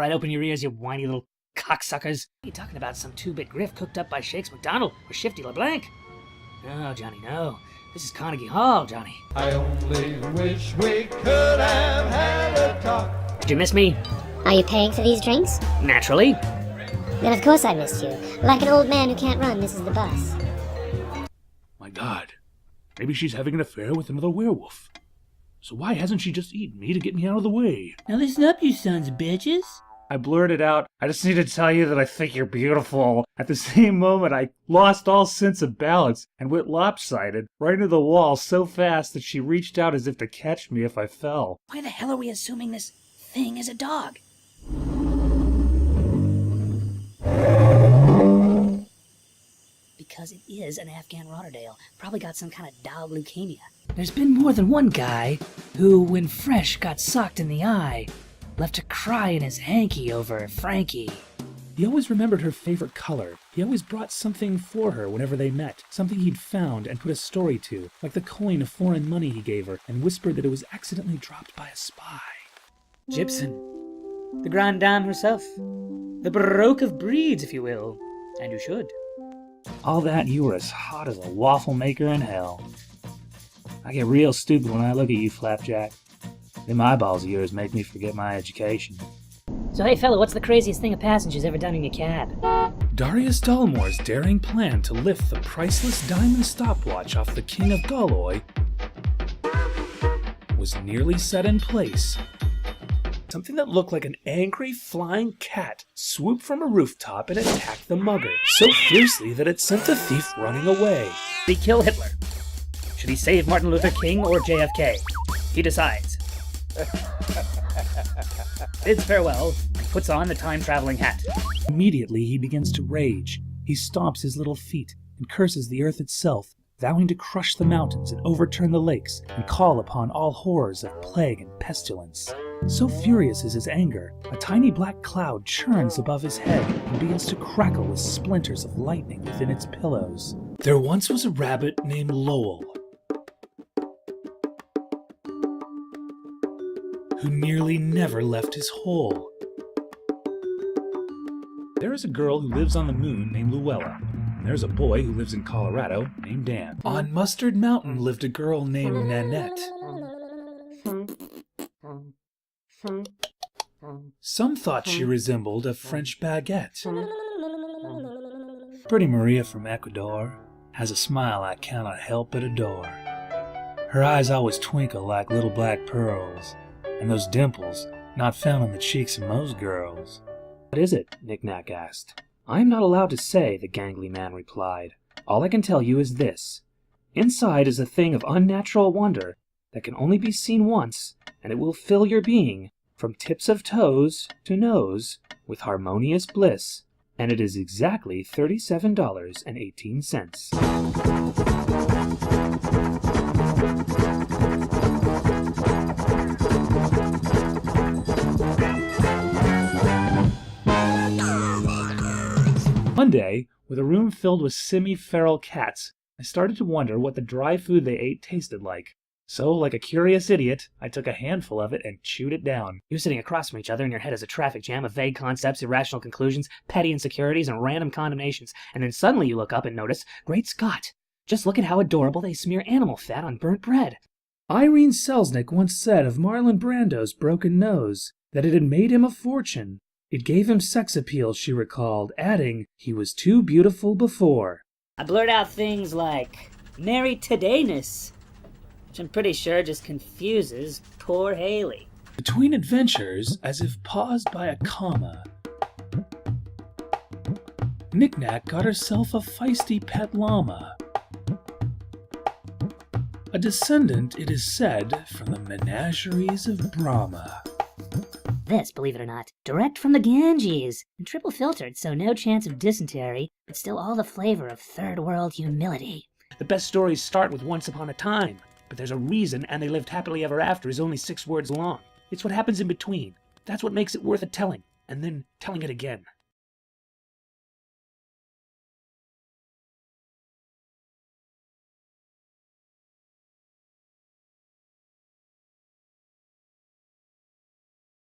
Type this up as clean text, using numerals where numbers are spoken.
Right, open your ears, you whiny little cocksuckers. You talking about some two-bit grift cooked up by Shakes McDonald or Shifty LeBlanc? No, Johnny, no. This is Carnegie Hall, Johnny. I only wish we could have had a talk. Did you miss me? Are you paying for these drinks? Naturally. Then of course I missed you. Like an old man who can't run misses the bus. My God, maybe she's having an affair with another werewolf. So why hasn't she just eaten me to get me out of the way? Now listen up, you sons of bitches. I blurted out, I just need to tell you that I think you're beautiful. At the same moment, I lost all sense of balance and went lopsided right into the wall so fast that she reached out as if to catch me if I fell. Why the hell are we assuming this thing is a dog? Because it is an Afghan Rotterdale. Probably got some kind of dog leukemia. There's been more than one guy who, when fresh, got socked in the eye. Left to cry in his hanky over Frankie. He always remembered her favorite color. He always brought something for her whenever they met, something he'd found and put a story to, like the coin of foreign money he gave her, and whispered that it was accidentally dropped by a spy. Gibson. The Grande Dame herself. The Baroque of breeds, if you will. And you should. All that, you were as hot as a waffle maker in hell. I get real stupid when I look at you, Flapjack. Them eyeballs of yours make me forget my education. So hey fella, what's the craziest thing a passenger's ever done in your cab? Darius Dalmore's daring plan to lift the priceless diamond stopwatch off the King of Galloy was nearly set in place. Something that looked like an angry flying cat swooped from a rooftop and attacked the mugger so fiercely that it sent the thief running away. Did he kill Hitler? Should he save Martin Luther King or JFK? He decides. Bids farewell and puts on the time-traveling hat. Immediately he begins to rage. He stomps his little feet and curses the earth itself, vowing to crush the mountains and overturn the lakes and call upon all horrors of plague and pestilence. So furious is his anger, a tiny black cloud churns above his head and begins to crackle with splinters of lightning within its pillows. There once was a rabbit named Lowell, who nearly never left his hole. There is a girl who lives on the moon named Luella, and there's a boy who lives in Colorado named Dan. On Mustard Mountain lived a girl named Nanette. Some thought she resembled a French baguette. Pretty Maria from Ecuador has a smile I cannot help but adore. Her eyes always twinkle like little black pearls, and those dimples not found on the cheeks of most girls. What is it? Knick-Knack asked. I am not allowed to say, the gangly man replied. All I can tell you is this. Inside is a thing of unnatural wonder that can only be seen once, and it will fill your being, from tips of toes to nose, with harmonious bliss, and it is exactly $37.18. One day, with a room filled with semi-feral cats, I started to wonder what the dry food they ate tasted like. So, like a curious idiot, I took a handful of it and chewed it down. You're sitting across from each other and your head is a traffic jam of vague concepts, irrational conclusions, petty insecurities, and random condemnations. And then suddenly you look up and notice, great Scott, just look at how adorable they smear animal fat on burnt bread. Irene Selznick once said of Marlon Brando's broken nose that it had made him a fortune. It gave him sex appeal, she recalled, adding, he was too beautiful before. I blurt out things like, married todayness, which I'm pretty sure just confuses poor Haley. Between adventures, as if paused by a comma, Knick-Knack got herself a feisty pet llama. A descendant, it is said, from the menageries of Brahma. This, believe it or not, direct from the Ganges, and triple filtered, so no chance of dysentery, but still all the flavor of third world humility. The best stories start with once upon a time, but there's a reason and they lived happily ever after is only 6 words long. It's what happens in between. That's what makes it worth a telling, and then telling it again.